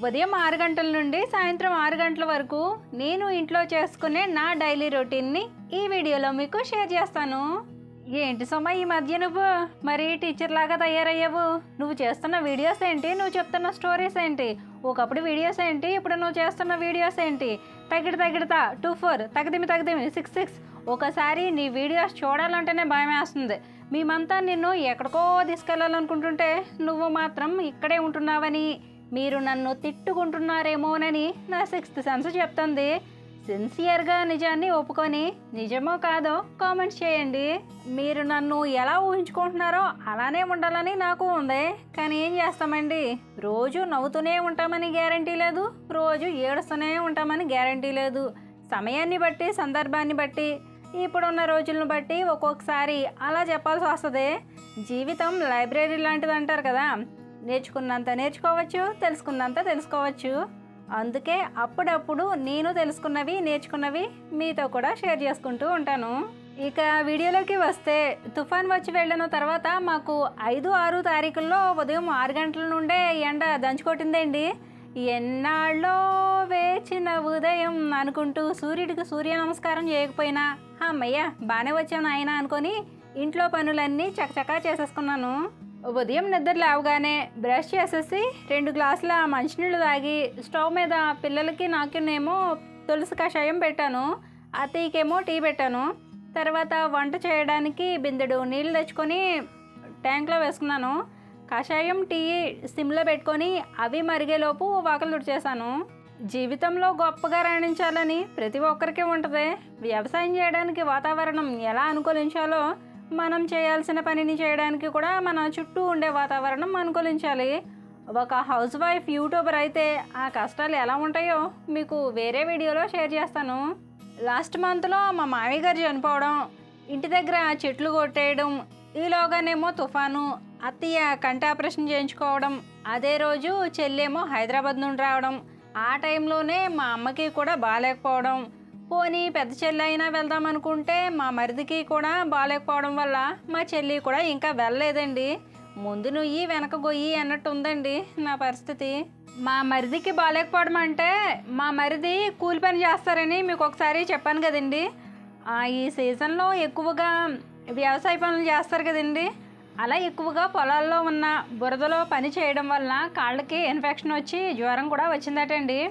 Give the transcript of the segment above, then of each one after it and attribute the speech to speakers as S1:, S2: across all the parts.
S1: ఉదయం 6 గంటల నుండి సాయంత్రం 6 గంటల వరకు నేను ఇంట్లో చేసుకునే నా డైలీ రొటీన్ని ఈ వీడియోలో మీకు షేర్ చేస్తాను. ఏంటి సోమ ఈ మధ్య నువ్వు మరి టీచర్ లాగా తయారయ్యావు? నువ్వు చేస్తున్న వీడియోస్ ఏంటి, నువ్వు చెప్తున్న స్టోరీస్ ఏంటి? ఒకప్పుడు వీడియోస్ ఏంటి, ఇప్పుడు నువ్వు చేస్తున్న వీడియోస్ ఏంటి? తగిడతా 24 తగదిమి 66. ఒకసారి నీ వీడియోస్ చూడాలంటేనే భయం వేస్తుంది. మేమంతా నిన్ను ఎక్కడికో తీసుకెళ్ళాలనుకుంటుంటే నువ్వు మాత్రం ఇక్కడే ఉంటున్నావని, మీరు నన్ను తిట్టుకుంటున్నారేమోనని నా 6th సెన్స్ చెప్తుంది. సిన్సియర్గా నిజాన్ని ఒప్పుకొని నిజమో కాదో కామెంట్స్ చేయండి. మీరు నన్ను ఎలా ఊహించుకుంటున్నారో అలానే ఉండాలని నాకు ఉంది. కానీ ఏం చేస్తామండి, రోజు నవ్వుతూనే ఉంటామని గ్యారంటీ లేదు, రోజు ఏడుస్తూనే ఉంటామని గ్యారంటీ లేదు. సమయాన్ని బట్టి, సందర్భాన్ని బట్టి, ఇప్పుడున్న రోజులను బట్టి ఒక్కొక్కసారి అలా చెప్పాల్సి వస్తుంది. జీవితం లైబ్రరీ లాంటిది అంటారు కదా, నేర్చుకున్నంత నేర్చుకోవచ్చు, తెలుసుకున్నంత తెలుసుకోవచ్చు. అందుకే అప్పుడప్పుడు నేను తెలుసుకున్నవి, నేర్చుకున్నవి మీతో కూడా షేర్ చేసుకుంటూ ఉంటాను. ఇక వీడియోలోకి వస్తే, తుఫాన్ వచ్చి వెళ్ళిన తర్వాత మాకు 5, 6 తారీఖుల్లో ఉదయం 6 గంటల నుండే ఎండ దంచుకొట్టిందండి. ఎన్నాళ్ళో వేచిన ఉదయం అనుకుంటూ సూర్యుడికి సూర్య నమస్కారం చేయకపోయినా అమ్మయ్య బాగానే వచ్చాను ఆయన అనుకొని ఇంట్లో పనులన్నీ చకచకా చేసేసుకున్నాను. ఉదయం నిద్ర లేవగానే బ్రష్ చేసేసి 2 గ్లాసుల మంచినీళ్ళు తాగి స్టవ్ మీద పిల్లలకి నాకేమో తులసి కషాయం పెట్టాను, అత్తయ్యకేమో టీ పెట్టాను. తర్వాత వంట చేయడానికి బిందెడు నీళ్ళు తెచ్చుకొని ట్యాంక్లో వేసుకున్నాను. కషాయం, టీ సిమ్లో పెట్టుకొని అవి మరిగేలోపు వాకలు తుడిచేశాను. జీవితంలో గొప్పగా రాణించాలని ప్రతి ఒక్కరికి ఉంటుంది. వ్యవసాయం చేయడానికి వాతావరణం ఎలా అనుకూలించాలో మనం చేయాల్సిన పనిని చేయడానికి కూడా మన చుట్టూ ఉండే వాతావరణం అనుకూలించాలి. ఒక హౌస్ వైఫ్ యూట్యూబర్ అయితే ఆ కష్టాలు ఎలా ఉంటాయో మీకు వేరే వీడియోలో షేర్ చేస్తాను. లాస్ట్ మంత్లో మా మామయ్య గారు చనిపోవడం, ఇంటి దగ్గర చెట్లు కొట్టేయడం, ఈలోగానేమో తుఫాను, అత్తయ్య కంటి ఆపరేషన్ చేయించుకోవడం, అదే రోజు చెల్లేమో హైదరాబాద్ నుండి రావడం, ఆ టైంలోనే మా అమ్మకి కూడా బాగాలేకపోవడం, పోనీ పెద్ద చెల్లి అయినా వెళ్దాం అనుకుంటే మా మరిదికి కూడా బాగాలేకపోవడం వల్ల మా చెల్లి కూడా ఇంకా వెళ్ళలేదండి. ముందు నుయ్యి వెనక గొయ్యి అన్నట్టు ఉందండి నా పరిస్థితి. మా మరిదికి బాగాలేకపోవడం అంటే, మా మరిది కూలి పని చేస్తారని మీకు ఒకసారి చెప్పాను కదండి. ఈ సీజన్లో ఎక్కువగా వ్యవసాయ పనులు చేస్తారు కదండి. అలా ఎక్కువగా పొలాల్లో ఉన్న బురదలో పని చేయడం వల్ల కాళ్ళకి ఇన్ఫెక్షన్ వచ్చి జ్వరం కూడా వచ్చిందటండి.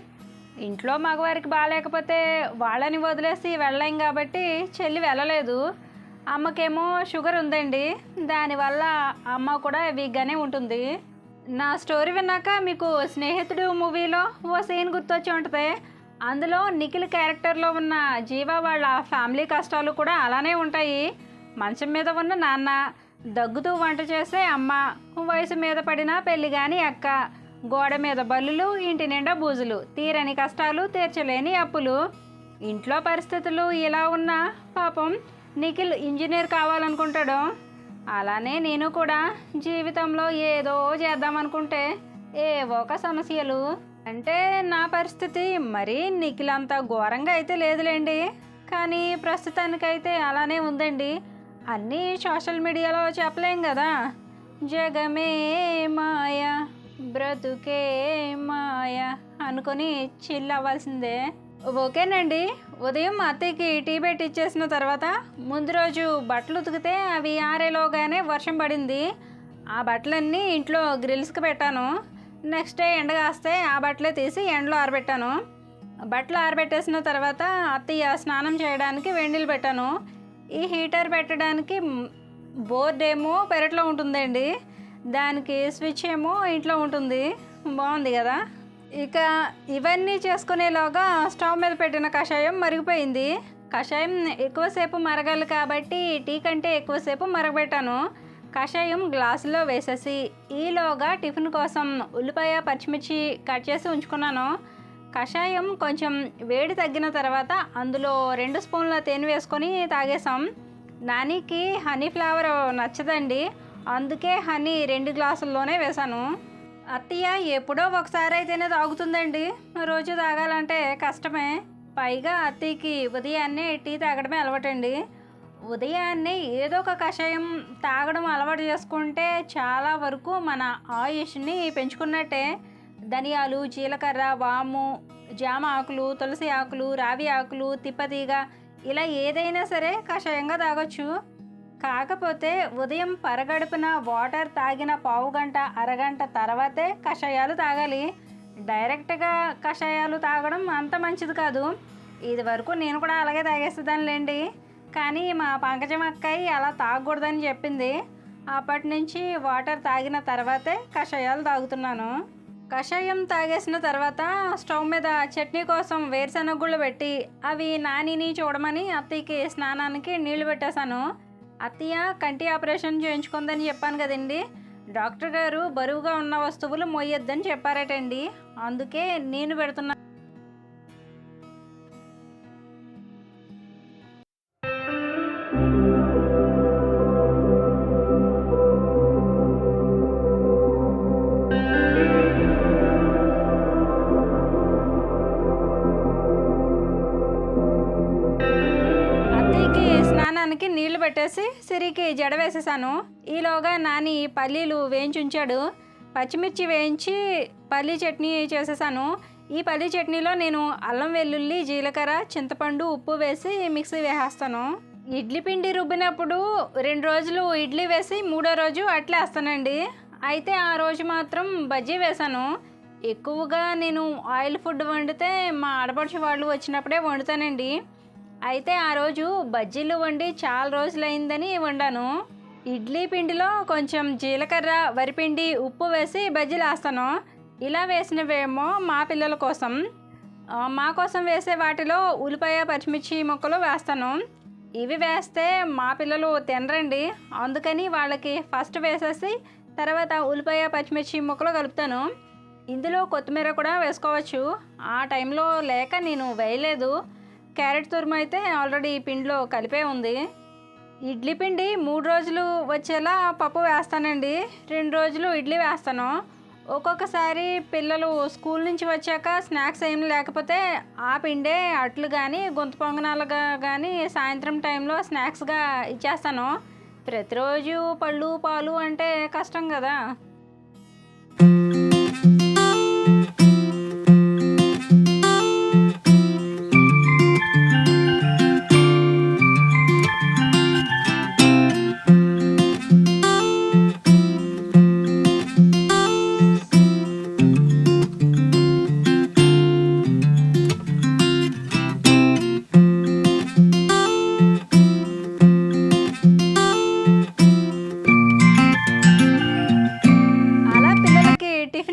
S1: ఇంట్లో మగవారికి బాగాలేకపోతే వాళ్ళని వదిలేసి వెళ్ళలేం కాబట్టి చెల్లి వెళ్ళలేదు. అమ్మకేమో షుగర్ ఉందండి, దానివల్ల అమ్మ కూడా వీక్గానే ఉంటుంది. నా స్టోరీ విన్నాక మీకు స్నేహితుడు మూవీలో ఓ సీన్ గుర్తొచ్చి ఉంటుంది. అందులో నిఖిల్ క్యారెక్టర్లో ఉన్న జీవ వాళ్ళ ఫ్యామిలీ కష్టాలు కూడా అలానే ఉంటాయి. మంచం మీద ఉన్న నాన్న, దగ్గుతూ వంట చేసే అమ్మ, వయసు మీద పడిన పెళ్లి కాని అక్క, గోడ మీద బల్లులు, ఇంటి నిండా బూజులు, తీరని కష్టాలు, తీర్చలేని అప్పులు. ఇంట్లో పరిస్థితులు ఇలా ఉన్నా పాపం నిఖిల్ ఇంజనీర్ కావాలనుకుంటాడు. అలానే నేను కూడా జీవితంలో ఏదో చేద్దామనుకుంటే ఏవో ఒక సమస్యలు. అంటే నా పరిస్థితి మరీ నిఖిల్ అంత ఘోరంగా అయితే లేదులేండి, కానీ ప్రస్తుతానికైతే అలానే ఉందండి. అన్నీ సోషల్ మీడియాలో చెప్పలేం కదా. జగమే మాయ, బ్రతుకే మాయ అనుకొని చిల్ అవ్వాల్సిందే. ఓకేనండి. ఉదయం అత్తయ్యకి టీ పెట్టి ఇచ్చేసిన తర్వాత ముందు రోజు బట్టలు ఉతికితే అవి ఆరేలోగానే వర్షం పడింది. ఆ బట్టలన్నీ ఇంట్లో గ్రిల్స్కి పెట్టాను. నెక్స్ట్ డే ఎండ కాస్తే ఆ బట్టలే తీసి ఎండలో ఆరబెట్టాను. బట్టలు ఆరబెట్టేసిన తర్వాత అత్తయ్య స్నానం చేయడానికి వేడినీళ్ళు పెట్టాను. ఈ హీటర్ పెట్టడానికి బోర్డ్ ఏమో పెరట్లో ఉంటుందండి, దానికి స్విచ్ ఏమో ఇంట్లో ఉంటుంది. బాగుంది కదా. ఇక ఇవన్నీ చేసుకునేలాగా స్టవ్ మీద పెట్టిన కషాయం మరిగిపోయింది. కషాయం ఎక్కువసేపు మరగాలి కాబట్టి టీ కంటే ఎక్కువసేపు మరగబెట్టాను. కషాయం గ్లాసులో వేసేసి ఈలోగా టిఫిన్ కోసం ఉల్లిపాయ, పచ్చిమిర్చి కట్ చేసి ఉంచుకున్నాను. కషాయం కొంచెం వేడి తగ్గిన తర్వాత అందులో 2 స్పూన్ల తేనె వేసుకొని తాగేసాం. నానికి హనీ ఫ్లేవర్ నచ్చదండి, అందుకే హనీ 2 గ్లాసుల్లోనే వేశాను. అత్తయ్య ఎప్పుడో ఒకసారి అయితేనే తాగుతుందండి, రోజు తాగాలంటే కష్టమే. పైగా అత్తయ్యకి ఉదయాన్నే టీ తాగడమే అలవాటండి. ఉదయాన్నే ఏదో ఒక కషాయం తాగడం అలవాటు చేసుకుంటే చాలా వరకు మన ఆయుష్ని పెంచుకున్నట్టే. ధనియాలు, జీలకర్ర, వాము, జామ ఆకులు, తులసి ఆకులు, రావి ఆకులు, తిప్పతీగ ఇలా ఏదైనా సరే కషాయంగా తాగొచ్చు. కాకపోతే ఉదయం పరగడుపున వాటర్ తాగిన పావుగంట అరగంట తర్వాతే కషాయాలు తాగాలి. డైరెక్ట్గా కషాయాలు తాగడం అంత మంచిది కాదు. ఇది వరకు నేను కూడా అలాగే తాగేసేదానిలేండి. కానీ మా పంకజం అక్కయ్య అలా తాగకూడదని చెప్పింది. అప్పటి నుంచి వాటర్ తాగిన తర్వాతే కషాయాలు తాగుతున్నాను. కషాయం తాగేసిన తర్వాత స్టవ్ మీద చట్నీ కోసం వేరుశనగ గుళ్ళు పెట్టి అవి నానిని చూడమని అత్తయ్యకి స్నానానికి నీళ్లు పెట్టేశాను. అత్తయ్య కంటి ఆపరేషన్ చేయించుకుందని చెప్పాను కదండి. డాక్టర్ గారు బరువుగా ఉన్న వస్తువులు మోయొద్దని చెప్పారటండి. అందుకే నేను పెడుతున్నా. స్నానానికి నీళ్లు పెట్టేసి సిరికి జడ వేసేసాను. ఈలోగా నాని పల్లీలు వేయించి ఉంచాడు. పచ్చిమిర్చి వేయించి పల్లీ చట్నీ చేసేసాను. ఈ పల్లీ చట్నీలో నేను అల్లం వెల్లుల్లి జీలకర్ర చింతపండు ఉప్పు వేసి మిక్సీ వేసేస్తాను. ఇడ్లీ పిండి రుబ్బినప్పుడు 2 రోజులు ఇడ్లీ వేసి 3వ రోజు అట్లే వేస్తానండి. అయితే ఆ రోజు మాత్రం బజ్జీ వేశాను. ఎక్కువగా నేను ఆయిల్ ఫుడ్ వండితే మా ఆడపడుచు వాళ్ళు వచ్చినప్పుడే వండుతానండి. అయితే ఆ రోజు బజ్జీలు వండి చాలా రోజులైందని వండాను. ఇడ్లీ పిండిలో కొంచెం జీలకర్ర వరిపిండి ఉప్పు వేసి బజ్జీలు వేస్తాను. ఇలా వేసినవేమో మా పిల్లల కోసం. మా కోసం వేసే వాటిలో ఉల్లిపాయ పచ్చిమిర్చి ముక్కలు వేస్తాను. ఇవి వేస్తే మా పిల్లలు తినరండి. అందుకని వాళ్ళకి ఫస్ట్ వేసేసి తర్వాత ఉల్లిపాయ పచ్చిమిర్చి ముక్కలు కలుపుతాను. ఇందులో కొత్తిమీర కూడా వేసుకోవచ్చు. ఆ టైంలో లేక నేను వేయలేదు. క్యారెట్ తురుము అయితే ఆల్రెడీ పిండిలో కలిపే ఉంది. ఇడ్లీ పిండి 3 రోజులు వచ్చేలా పప్పు వేస్తానండి. 2 రోజులు ఇడ్లీ వేస్తాను. ఒక్కొక్కసారి పిల్లలు స్కూల్ నుంచి వచ్చాక స్నాక్స్ ఏం లేకపోతే ఆ పిండే అట్లు కానీ గొంతు పొంగనాలుగా కానీ సాయంత్రం టైంలో స్నాక్స్గా ఇచ్చేస్తాను. ప్రతిరోజు పళ్ళు పాలు అంటే కష్టం కదా.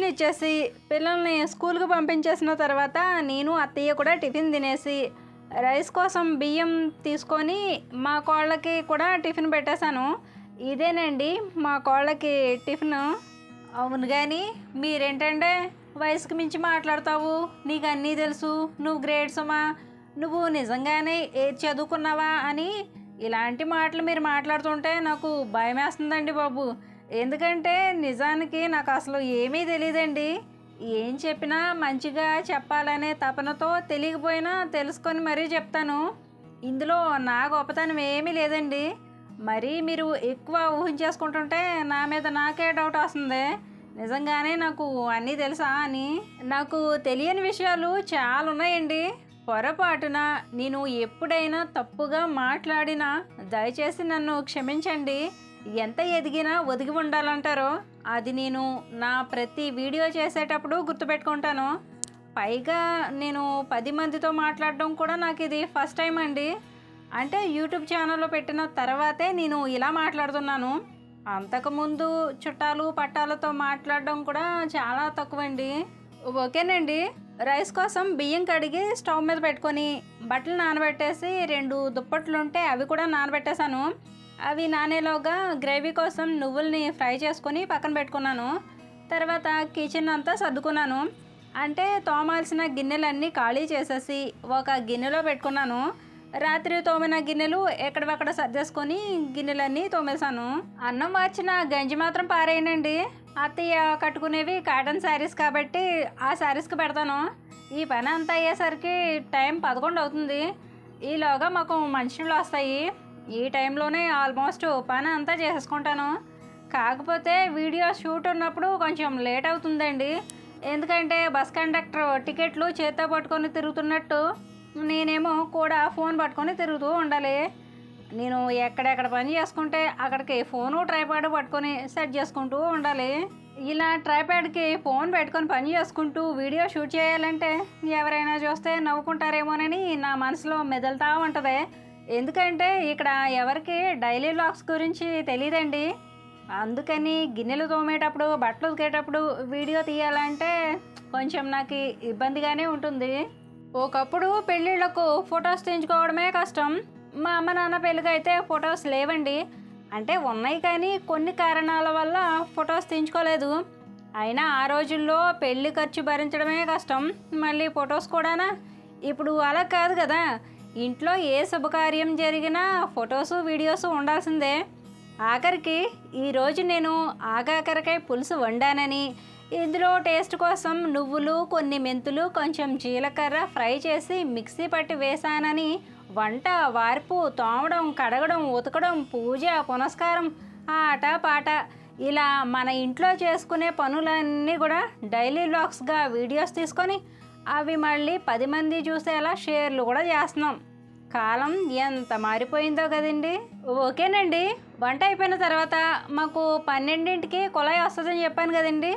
S1: ఇచ్చేసి పిల్లల్ని స్కూల్కి పంపించేసిన తర్వాత నేను అత్తయ్య కూడా టిఫిన్ తినేసి రైస్ కోసం బియ్యం తీసుకొని మా కోళ్ళకి కూడా టిఫిన్ పెట్టేశాను. ఇదేనండి మా కోళ్ళకి టిఫిన్. అవును కానీ మీరేంటంటే వయసుకు మించి మాట్లాడతావు, నీకు అన్నీ తెలుసు, నువ్వు గ్రేడ్సమా, నువ్వు నిజంగానే ఏది చదువుకున్నావా అని ఇలాంటి మాటలు మీరు మాట్లాడుతుంటే నాకు భయం వేస్తుందండి బాబు. ఎందుకంటే నిజానికి నాకు అసలు ఏమీ తెలియదండి. ఏం చెప్పినా మంచిగా చెప్పాలనే తపనతో తెలియకపోయినా తెలుసుకొని మరీ చెప్తాను. ఇందులో నా గొప్పతనం ఏమీ లేదండి. మరీ మీరు ఎక్కువ ఊహించేసుకుంటుంటే నా మీద నాకే డౌట్ వస్తుంది. నిజంగానే నాకు అన్నీ తెలుసా అని. నాకు తెలియని విషయాలు చాలా ఉన్నాయండి. పొరపాటున నేను ఎప్పుడైనా తప్పుగా మాట్లాడినా దయచేసి నన్ను క్షమించండి. ఎంత ఎదిగినా ఒదిగి ఉండాలంటారో అది నేను నా ప్రతి వీడియో చేసేటప్పుడు గుర్తుపెట్టుకుంటాను. పైగా నేను 10 మందితో మాట్లాడడం కూడా నాకు ఇది ఫస్ట్ టైం అండి. అంటే యూట్యూబ్ ఛానల్లో పెట్టిన తర్వాతే నేను ఇలా మాట్లాడుతున్నాను. అంతకుముందు చుట్టాలు పట్టాలతో మాట్లాడడం కూడా చాలా తక్కువండి. ఓకేనండి. రైస్ కోసం బియ్యం కడిగి స్టవ్ మీద పెట్టుకొని బట్టలు నానబెట్టేసి 2 దుప్పట్లు ఉంటే అవి కూడా నానబెట్టేశాను. అవి నానేలోగా గ్రేవీ కోసం నువ్వుల్ని ఫ్రై చేసుకొని పక్కన పెట్టుకున్నాను. తర్వాత కిచెన్ అంతా సర్దుకున్నాను. అంటే తోమాల్సిన గిన్నెలన్నీ ఖాళీ చేసేసి ఒక గిన్నెలో పెట్టుకున్నాను. రాత్రి తోమిన గిన్నెలు ఎక్కడవక్కడ సర్దేసుకొని గిన్నెలన్నీ తోమేశాను. అన్నం మార్చిన గంజి మాత్రం పారేయనండి. అత్తయ్య కట్టుకునేవి కాటన్ శారీస్ కాబట్టి ఆ శారీస్కి పెడతాను. ఈ పని అంతా అయ్యేసరికి టైం 11 అవుతుంది. ఈలోగా మాకు మనుషులు వస్తాయి. ఈ టైంలోనే ఆల్మోస్ట్ పని అంతా చేసుకుంటాను. కాకపోతే వీడియో షూట్ ఉన్నప్పుడు కొంచెం లేట్ అవుతుందండి. ఎందుకంటే బస్ కండక్టర్ టికెట్లు చేత్తో పట్టుకొని తిరుగుతున్నట్టు నేనేమో కూడా ఫోన్ పట్టుకొని తిరుగుతూ ఉండాలి. నేను ఎక్కడెక్కడ పని చేసుకుంటే అక్కడికి ఫోను ట్రైపాడ్ పట్టుకొని సెట్ చేసుకుంటూ ఉండాలి. ఇలా ట్రైపాడ్కి ఫోన్ పెట్టుకొని పని చేసుకుంటూ వీడియో షూట్ చేయాలంటే ఎవరైనా చూస్తే నవ్వుకుంటారేమోనని నా మనసులో మెదులుతూ ఉంటుంది. ఎందుకంటే ఇక్కడ ఎవరికి డైలీ వ్లాగ్స్ గురించి తెలియదండి. అందుకని గిన్నెలు తోమేటప్పుడు బట్టలు ఉతికేటప్పుడు వీడియో తీయాలంటే కొంచెం నాకు ఇబ్బందిగానే ఉంటుంది. ఒకప్పుడు పెళ్ళిళ్ళకు ఫొటోస్ తీయించుకోవడమే కష్టం. మా అమ్మ నాన్న పెళ్ళికి అయితే ఫొటోస్ లేవండి. అంటే ఉన్నాయి కానీ కొన్ని కారణాల వల్ల ఫొటోస్ తీయించుకోలేదు. అయినా ఆ రోజుల్లో పెళ్ళి ఖర్చు భరించడమే కష్టం, మళ్ళీ ఫొటోస్ కూడానా? ఇప్పుడు అలా కాదు కదా. ఇంట్లో ఏ శుభకార్యం జరిగినా ఫొటోసు వీడియోస్ ఉండాల్సిందే. ఆఖరికి ఈరోజు నేను ఆగాకరకాయ పులుసు వండానని, ఇందులో టేస్ట్ కోసం నువ్వులు, కొన్ని మెంతులు, కొంచెం జీలకర్ర ఫ్రై చేసి మిక్సీ పట్టి వేశానని వంట, వార్పు, తోమడం, కడగడం, ఉతకడం, పూజ, పునస్కారం, ఆట పాట ఇలా మన ఇంట్లో చేసుకునే పనులన్నీ కూడా డైలీ వ్లాగ్స్గా వీడియోస్ తీసుకొని అవి మళ్ళీ 10 మంది చూసేలా షేర్లు కూడా చేస్తున్నాం. కాలం ఎంత మారిపోయిందో కదండి. ఓకేనండి, వంట అయిపోయిన తర్వాత మాకు 12ంటికి కుళాయి వస్తుందని చెప్పాను కదండి.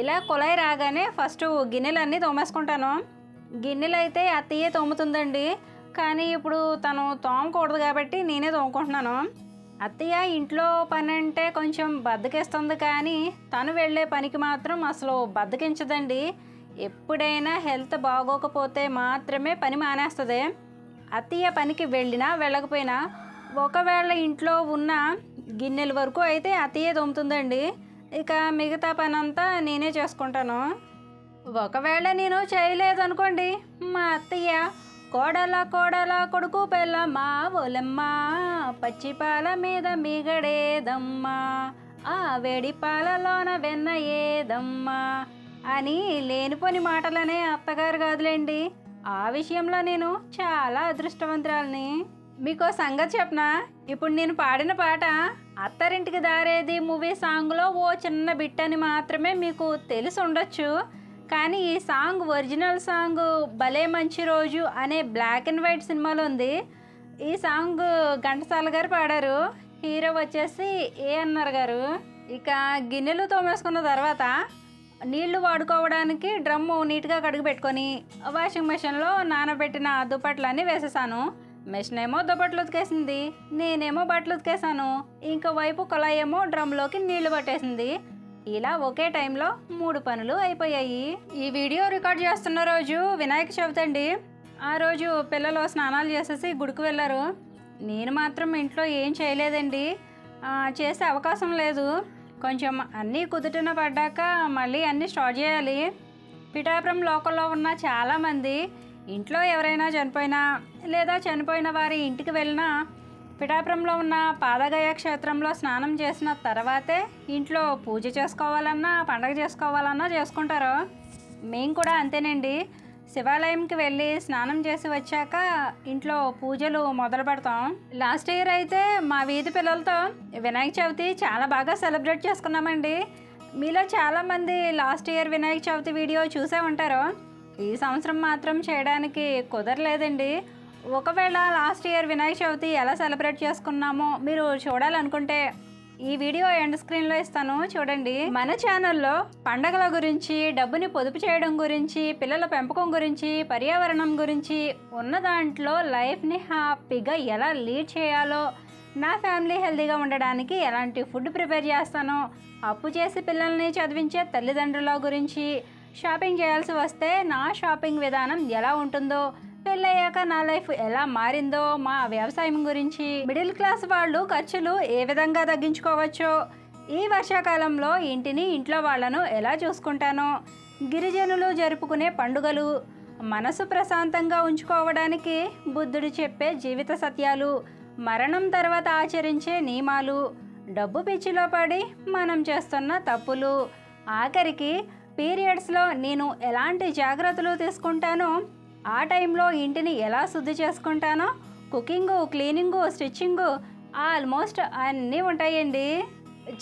S1: ఇలా కుళాయి రాగానే ఫస్ట్ గిన్నెలన్నీ తోమేసుకుంటాను. గిన్నెలు అయితే అత్తయ్యే తోముతుందండి, కానీ ఇప్పుడు తను తోమకూడదు కాబట్టి నేనే తోముకుంటున్నాను. అత్తయ్య ఇంట్లో పని అంటే కొంచెం బద్దకిస్తుంది, కానీ తను వెళ్ళే పనికి మాత్రం అసలు బద్దకించదండి. ఎప్పుడైనా హెల్త్ బాగోకపోతే మాత్రమే పని మానేస్తుంది. అత్తయ్య పనికి వెళ్ళినా వెళ్ళకపోయినా ఒకవేళ ఇంట్లో ఉన్న గిన్నెల వరకు అయితే అత్తయ్య తోముతుందండి. ఇక మిగతా పని అంతా నేనే చేసుకుంటాను. ఒకవేళ నేను చేయలేదనుకోండి, మా అత్తయ్య కోడల కోడల కొడుకు పెళ్ళమ్మ ఓలమ్మ, పచ్చిపాల మీద మిగడేదమ్మా, ఆ వేడి పాలలోన వెన్న ఏదమ్మా అని లేనిపోని మాటలనే అత్తగారు కాదులేండి. ఆ విషయంలో నేను చాలా అదృష్టవంతురాలని. మీకు సంగతి చెప్పనా, ఇప్పుడు నేను పాడిన పాట అత్తారింటికి దారేది మూవీ సాంగ్లో ఓ చిన్న బిట్ అని మాత్రమే మీకు తెలిసి ఉండొచ్చు. కానీ ఈ సాంగ్ ఒరిజినల్ సాంగ్ భలే మంచి రోజు అనే బ్లాక్ అండ్ వైట్ సినిమాలో ఉంది. ఈ సాంగ్ ఘంటసాల గారు పాడారు, హీరో వచ్చేసి ఏఎన్ఆర్ గారు. ఇక గిన్నెలు తోమేసుకున్న తర్వాత నీళ్లు వాడుకోవడానికి డ్రమ్ము నీట్గా కడిగి పెట్టుకొని వాషింగ్ మెషిన్లో నానబెట్టిన దుప్పట్లన్నీ వేసేసాను. మెషిన్ ఏమో దుప్పట్లు ఉతికేసింది, నేనేమో బట్టలు ఉతికేసాను. ఇంకో వైపు కుళాయి ఏమో డ్రమ్లోకి నీళ్లు పట్టేసింది. ఇలా ఒకే టైంలో 3 పనులు అయిపోయాయి. ఈ వీడియో రికార్డ్ చేస్తున్న రోజు వినాయక చవితి అండి. ఆ రోజు పిల్లలు స్నానాలు చేసేసి గుడికి వెళ్ళారు. నేను మాత్రం ఇంట్లో ఏం చేయలేదండి, చేసే అవకాశం లేదు. కొంచెం అన్నీ కుదుటిన పడ్డాక మళ్ళీ అన్నీ స్టార్ట్ చేయాలి. పిఠాపురం లోకల్లో ఉన్న చాలామంది ఇంట్లో ఎవరైనా చనిపోయినా లేదా చనిపోయిన వారి ఇంటికి వెళ్ళినా పిఠాపురంలో ఉన్న పాదగయ క్షేత్రంలో స్నానం చేసిన తర్వాతే ఇంట్లో పూజ చేసుకోవాలన్నా పండగ చేసుకోవాలన్నా చేసుకుంటారు. మేము కూడా అంతేనండి. శివాలయంకి వెళ్ళి స్నానం చేసి వచ్చాక ఇంట్లో పూజలు మొదలు పెడతాం. లాస్ట్ ఇయర్ అయితే మా వీధి పిల్లలతో వినాయక చవితి చాలా బాగా సెలబ్రేట్ చేసుకున్నామండి. మీలో చాలామంది last year Vinayaka Chavithi video చూసే ఉంటారు. ఈ సంవత్సరం మాత్రం చేయడానికి కుదరలేదండి. ఒకవేళ లాస్ట్ ఇయర్ వినాయక చవితి ఎలా సెలబ్రేట్ చేసుకున్నామో మీరు చూడాలనుకుంటే ఈ వీడియో ఎండ్ స్క్రీన్లో ఇస్తాను, చూడండి. మన ఛానల్లో పండగల గురించి, డబ్బుని పొదుపు చేయడం గురించి, పిల్లల పెంపకం గురించి, పర్యావరణం గురించి, ఉన్న దాంట్లో లైఫ్ని హ్యాపీగా ఎలా లీడ్ చేయాలో, నా ఫ్యామిలీ హెల్తీగా ఉండడానికి ఎలాంటి ఫుడ్ ప్రిపేర్ చేస్తానో, అప్పు చేసి పిల్లల్ని చదివించే తల్లిదండ్రుల గురించి, షాపింగ్ చేయాల్సి వస్తే నా షాపింగ్ విధానం ఎలా ఉంటుందో, పెళ్ళయ్యాక నా లైఫ్ ఎలా మారిందో, మా వ్యవసాయం గురించి, మిడిల్ క్లాస్ వాళ్ళు ఖర్చులు ఏ విధంగా తగ్గించుకోవచ్చో, ఈ వర్షాకాలంలో ఇంటిని ఇంట్లో వాళ్ళను ఎలా చూసుకుంటానో, గిరిజనులు జరుపుకునే పండుగలు, మనసు ప్రశాంతంగా ఉంచుకోవడానికి బుద్ధుడు చెప్పే జీవిత సత్యాలు, మరణం తర్వాత ఆచరించే నియమాలు, డబ్బు పిచ్చిలో పడి మనం చేస్తున్న తప్పులు, ఆఖరికి పీరియడ్స్లో నేను ఎలాంటి జాగ్రత్తలు తీసుకుంటానో, ఆ టైంలో ఇంటిని ఎలా శుద్ధి చేసుకుంటానో, కుకింగు, క్లీనింగు, స్టిచ్చింగు ఆల్మోస్ట్ అన్నీ ఉంటాయండి.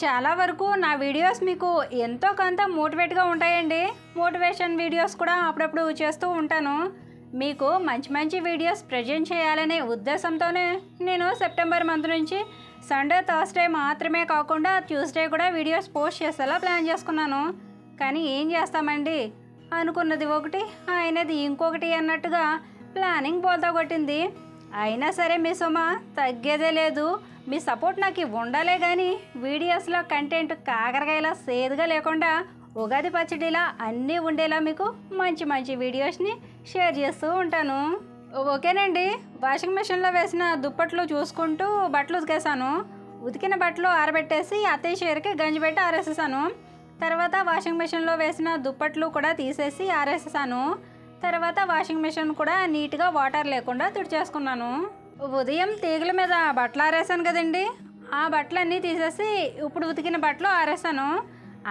S1: చాలా వరకు నా వీడియోస్ మీకు ఎంతో కొంత మోటివేట్గా ఉంటాయండి. మోటివేషన్ వీడియోస్ కూడా అప్పుడప్పుడు చేస్తూ ఉంటాను. మీకు మంచి మంచి వీడియోస్ ప్రజెంట్ చేయాలనే ఉద్దేశంతోనే నేను సెప్టెంబర్ మంత్ నుంచి సండే థర్స్డే మాత్రమే కాకుండా ట్యూస్డే కూడా వీడియోస్ పోస్ట్ చేసేలా ప్లాన్ చేసుకున్నాను. కానీ ఏం చేస్తామండి, అనుకున్నది ఒకటి అయినది ఇంకొకటి అన్నట్టుగా ప్లానింగ్ బోల్తా కొట్టింది. అయినా సరే మీ సొమ్మ తగ్గేదే లేదు. మీ సపోర్ట్ నాకు ఉండాలే కానీ వీడియోస్లో కంటెంట్ కాకరకాయలా సేదుగా లేకుండా ఉగాది పచ్చడిలా అన్నీ ఉండేలా మీకు మంచి మంచి వీడియోస్ని షేర్ చేస్తూ ఉంటాను. ఓకేనండి. వాషింగ్ మెషిన్లో వేసిన దుప్పట్లు చూసుకుంటూ బట్టలు ఉతికేసాను. ఉతికిన బట్టలు ఆరబెట్టేసి అత్తయ్య చీరకి గంజి పెట్టి ఆరేసేసాను. తర్వాత వాషింగ్ మెషిన్లో వేసిన దుప్పట్లు కూడా తీసేసి ఆరేసేసాను. తర్వాత వాషింగ్ మెషిన్ కూడా నీట్గా వాటర్ లేకుండా తుడిచేసుకున్నాను. ఉదయం తీగల మీద బట్టలు ఆరేసాను కదండి, ఆ బట్టలన్నీ తీసేసి ఇప్పుడు ఉతికిన బట్టలు ఆరేసాను.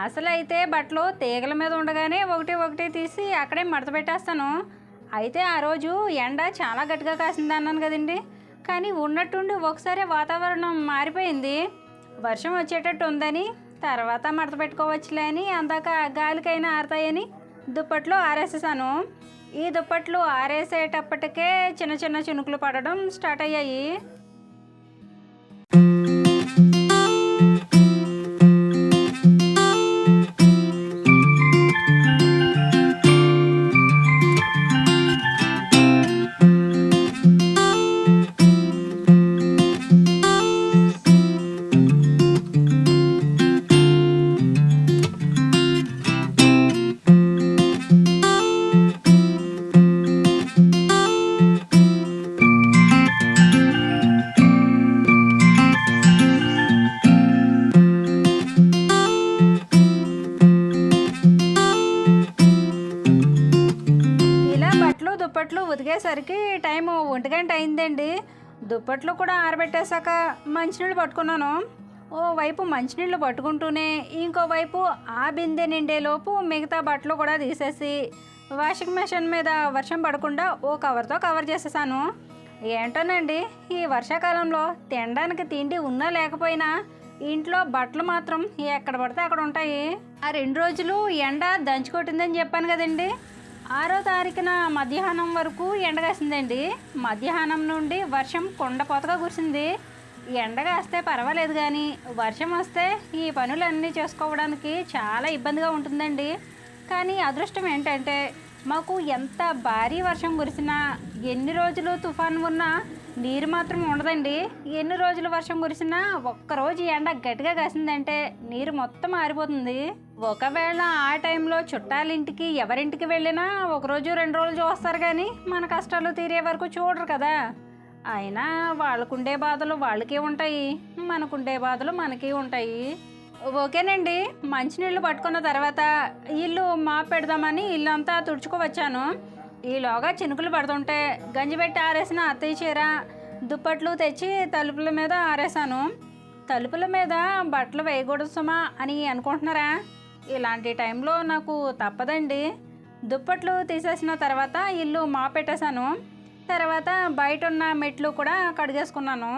S1: అసలు అయితే బట్టలు తీగల మీద ఉండగానే ఒకటి ఒకటి తీసి అక్కడే మడత పెట్టేస్తాను. అయితే ఆ రోజు ఎండ చాలా గట్టిగా కాసింది అన్నాను కదండి, కానీ ఉన్నట్టుండి ఒకసారి వాతావరణం మారిపోయింది. వర్షం వచ్చేటట్టు ఉందని తర్వాత మడత పెట్టుకోవచ్చులే అని అందాక గాలికైనా ఆరుతాయని దుప్పట్లు ఆరేసేసాను. ఈ దుప్పట్లు ఆరేసేటప్పటికే చిన్న చిన్న చినుకులు పడడం స్టార్ట్ అయ్యాయి. దుప్పట్లు ఉతికేసరికి టైం 1 గంట అయిందండి. దుప్పట్లు కూడా ఆరబెట్టేశాక మంచినీళ్ళు పట్టుకున్నాను. ఓవైపు మంచినీళ్ళు పట్టుకుంటూనే ఇంకోవైపు ఆ బిందె నిండేలోపు మిగతా బట్టలు కూడా తీసేసి వాషింగ్ మెషిన్ మీద వర్షం పడకుండా ఓ కవర్తో కవర్ చేసేసాను. ఏంటోనండి, ఈ వర్షాకాలంలో తినడానికి తిండి ఉన్నా లేకపోయినా ఇంట్లో బట్టలు మాత్రం ఎక్కడ పడితే అక్కడ ఉంటాయి. ఆ 2 రోజులు ఎండ దంచుకొట్టిందని చెప్పాను కదండి. 6వ తారీఖున మధ్యాహ్నం వరకు ఎండగాసిందండి. మధ్యాహ్నం నుండి వర్షం కొండపోతగా కురిసింది. ఎండగాస్తే పర్వాలేదు కానీ వర్షం వస్తే ఈ పనులన్నీ చేసుకోవడానికి చాలా ఇబ్బందిగా ఉంటుందండి. కానీ అదృష్టం ఏంటంటే మాకు ఎంత భారీ వర్షం కురిసినా, ఎన్ని రోజులు తుఫాను ఉన్నా నీరు మాత్రం ఉండదండి. ఎన్ని రోజులు వర్షం కురిసినా ఒక్కరోజు ఎండ గట్టిగా కాసిందంటే నీరు మొత్తం ఆరిపోతుంది. ఒకవేళ ఆ టైంలో చుట్టాలింటికి ఎవరింటికి వెళ్ళినా 1 రోజు 2 రోజులు చూస్తారు కానీ మన కష్టాలు తీరే వరకు చూడరు కదా. అయినా వాళ్ళకుండే బాధలు వాళ్ళకి ఉంటాయి, మనకుండే బాధలు మనకి ఉంటాయి. ఓకేనండి. మంచినీళ్ళు పట్టుకున్న తర్వాత ఇల్లు పెడదామని ఇల్లు అంతా తుడుచుకోవచ్చాను. ఈలోగా చినుకులు పడుతుంటే గంజిపెట్టి ఆరేసిన అత్తయ్య చీర దుప్పట్లు తెచ్చి తలుపుల మీద ఆరేసాను. తలుపుల మీద బట్టలు వేయకూడదు సుమా అని అనుకుంటున్నారా? ఇలాంటి టైంలో నాకు తప్పదండి. దుప్పట్లు తీసేసిన తర్వాత ఇల్లు పెట్టేశాను. తర్వాత బయట ఉన్న మెట్లు కూడా కడిగేసుకున్నాను.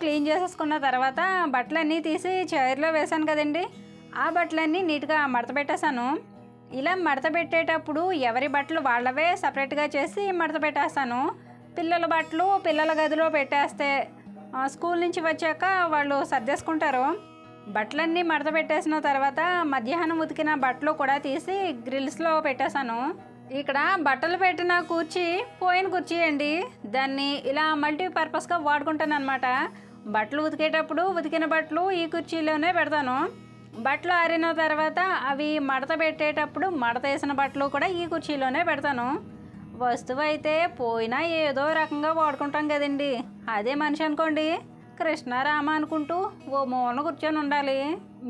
S1: క్లీన్ చేసేసుకున్న తర్వాత బట్టలన్నీ తీసి చైర్లో వేసాను కదండి. ఆ బట్టలన్నీ నీట్గా మడత పెట్టేశాను. ఇలా మడత పెట్టేటప్పుడు ఎవరి బట్టలు వాళ్ళవే సపరేట్గా చేసి మడత పెట్టేస్తాను. పిల్లల బట్టలు పిల్లల గదిలో పెట్టేస్తే స్కూల్ నుంచి వచ్చాక వాళ్ళు సర్దేసుకుంటారు. బట్టలన్నీ మడత పెట్టేసిన తర్వాత మధ్యాహ్నం ఉతికిన బట్టలు కూడా తీసి గ్రిల్స్లో పెట్టేశాను. ఇక్కడ బట్టలు పెట్టిన కుర్చీ పోయిన కుర్చీ అండి. దాన్ని ఇలా మల్టీపర్పస్గా వాడుకుంటాను అనమాట. బట్టలు ఉతికేటప్పుడు ఉతికిన బట్టలు ఈ కుర్చీలోనే పెడతాను. బట్టలు ఆరిన తర్వాత అవి మడత పెట్టేటప్పుడు మడత వేసిన బట్టలు కూడా ఈ కుర్చీలోనే పెడతాను. వస్తువు అయితే పోయినా ఏదో రకంగా వాడుకుంటాం కదండి. అదే మనిషి అనుకోండి, కృష్ణారామ అనుకుంటూ ఓ మూలన కూర్చొని ఉండాలి.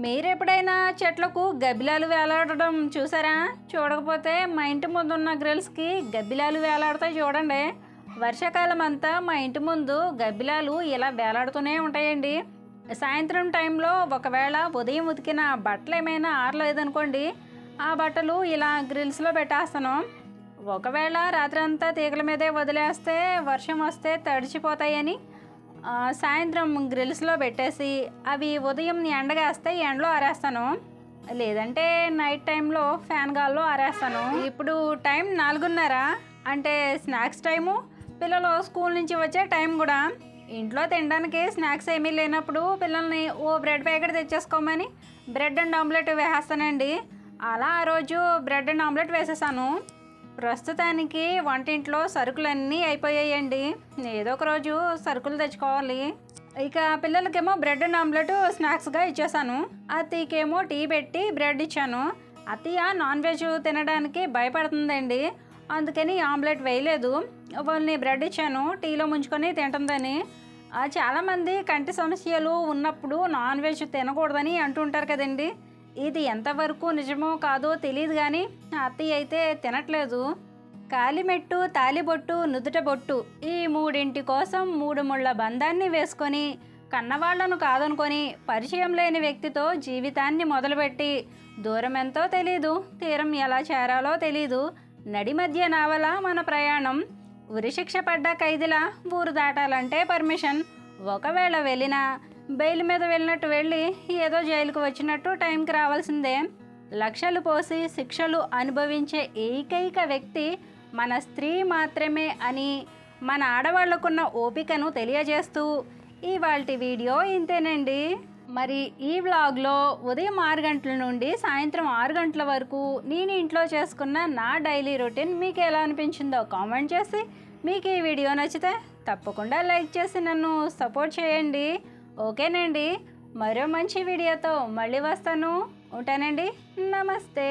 S1: మీరు ఎప్పుడైనా చెట్లకు గబ్బిలాలు వేలాడడం చూసారా? చూడకపోతే మా ఇంటి ముందు ఉన్న గ్రిల్స్కి గబ్బిలాలు వేలాడతాయి చూడండి. వర్షాకాలం అంతా మా ఇంటి ముందు గబ్బిలాలు ఇలా వేలాడుతూనే ఉంటాయండి. సాయంత్రం టైంలో ఒకవేళ ఉదయం ఉతికిన బట్టలు ఏమైనా ఆరలేదనుకోండి, ఆ బట్టలు ఇలా గ్రిల్స్లో పెట్టేస్తాను. ఒకవేళ రాత్రంతా తీగల మీదే వదిలేస్తే వర్షం వస్తే తడిచిపోతాయని సాయంత్రం గ్రిల్స్లో పెట్టేసి అవి ఉదయం ఎండగాస్తే ఎండలో ఆరేస్తాను. లేదంటే నైట్ టైంలో ఫ్యాన్ గాల్లో ఆరేస్తాను. ఇప్పుడు టైం 4:30 అంటే స్నాక్స్ టైము, పిల్లలు స్కూల్ నుంచి వచ్చే టైం కూడా. ఇంట్లో తినడానికి స్నాక్స్ ఏమీ లేనప్పుడు పిల్లల్ని ఓ బ్రెడ్ ప్యాకెట్ తెచ్చేసుకోమని బ్రెడ్ అండ్ ఆమ్లెట్ వేసేస్తానండి. అలా ఆ రోజు బ్రెడ్ అండ్ ఆమ్లెట్ వేసేసాను. ప్రస్తుతానికి వంటింట్లో సరుకులన్నీ అయిపోయాయండి. ఏదో ఒక రోజు సరుకులు తెచ్చుకోవాలి. ఇక పిల్లలకేమో బ్రెడ్ అండ్ ఆమ్లెట్ స్నాక్స్గా ఇచ్చేసాను. అత్తయ్యకేమో టీ పెట్టి బ్రెడ్ ఇచ్చాను. అత్తయ్య నాన్ వెజ్ తినడానికి భయపడుతుందండి, అందుకని ఆమ్లెట్ వేయలేదు. వాళ్ళని బ్రెడ్ ఇచ్చాను, టీలో ముంచుకొని తింటుందని. చాలామంది కంటి సమస్యలు ఉన్నప్పుడు నాన్ వెజ్ తినకూడదని అంటుంటారు కదండి. ఇది ఎంతవరకు నిజమో కాదో తెలియదు, కానీ అత్తయ్య అయితే తినట్లేదు. కాలిమెట్టు, తాలిబొట్టు, నుదుట బొట్టు ఈ మూడింటి కోసం 3 ముళ్ళ బంధాన్ని వేసుకొని కన్నవాళ్లను కాదనుకొని పరిచయం లేని వ్యక్తితో జీవితాన్ని మొదలుపెట్టి దూరం ఎంతో తెలీదు, తీరం ఎలా చేరాలో తెలీదు, నడి మధ్య నావల మన ప్రయాణం. ఉరిశిక్ష పడ్డ ఖైదీలా ఊరు దాటాలంటే పర్మిషన్. ఒకవేళ వెళ్ళినా బెయిల్ మీద వెళ్ళినట్టు వెళ్ళి ఏదో జైలుకు వచ్చినట్టు టైంకి రావాల్సిందే. లక్షలు పోసి శిక్షలు అనుభవించే ఏకైక వ్యక్తి మన స్త్రీ మాత్రమే అని మన ఆడవాళ్లకున్న ఓపికను తెలియజేస్తూ ఇవాల్టి వీడియో ఇంతేనండి. మరి ఈ వ్లాగ్లో ఉదయం 6 గంటల నుండి సాయంత్రం 6 గంటల వరకు నేను ఇంట్లో చేసుకున్న నా డైలీ రొటీన్ మీకు ఎలా అనిపించిందో కామెంట్ చేసి, మీకు ఈ వీడియో నచ్చితే తప్పకుండా లైక్ చేసి నన్ను సపోర్ట్ చేయండి. ఓకేనండి, మరో మంచి వీడియోతో మళ్ళీ వస్తాను. ఉంటానండి, నమస్తే.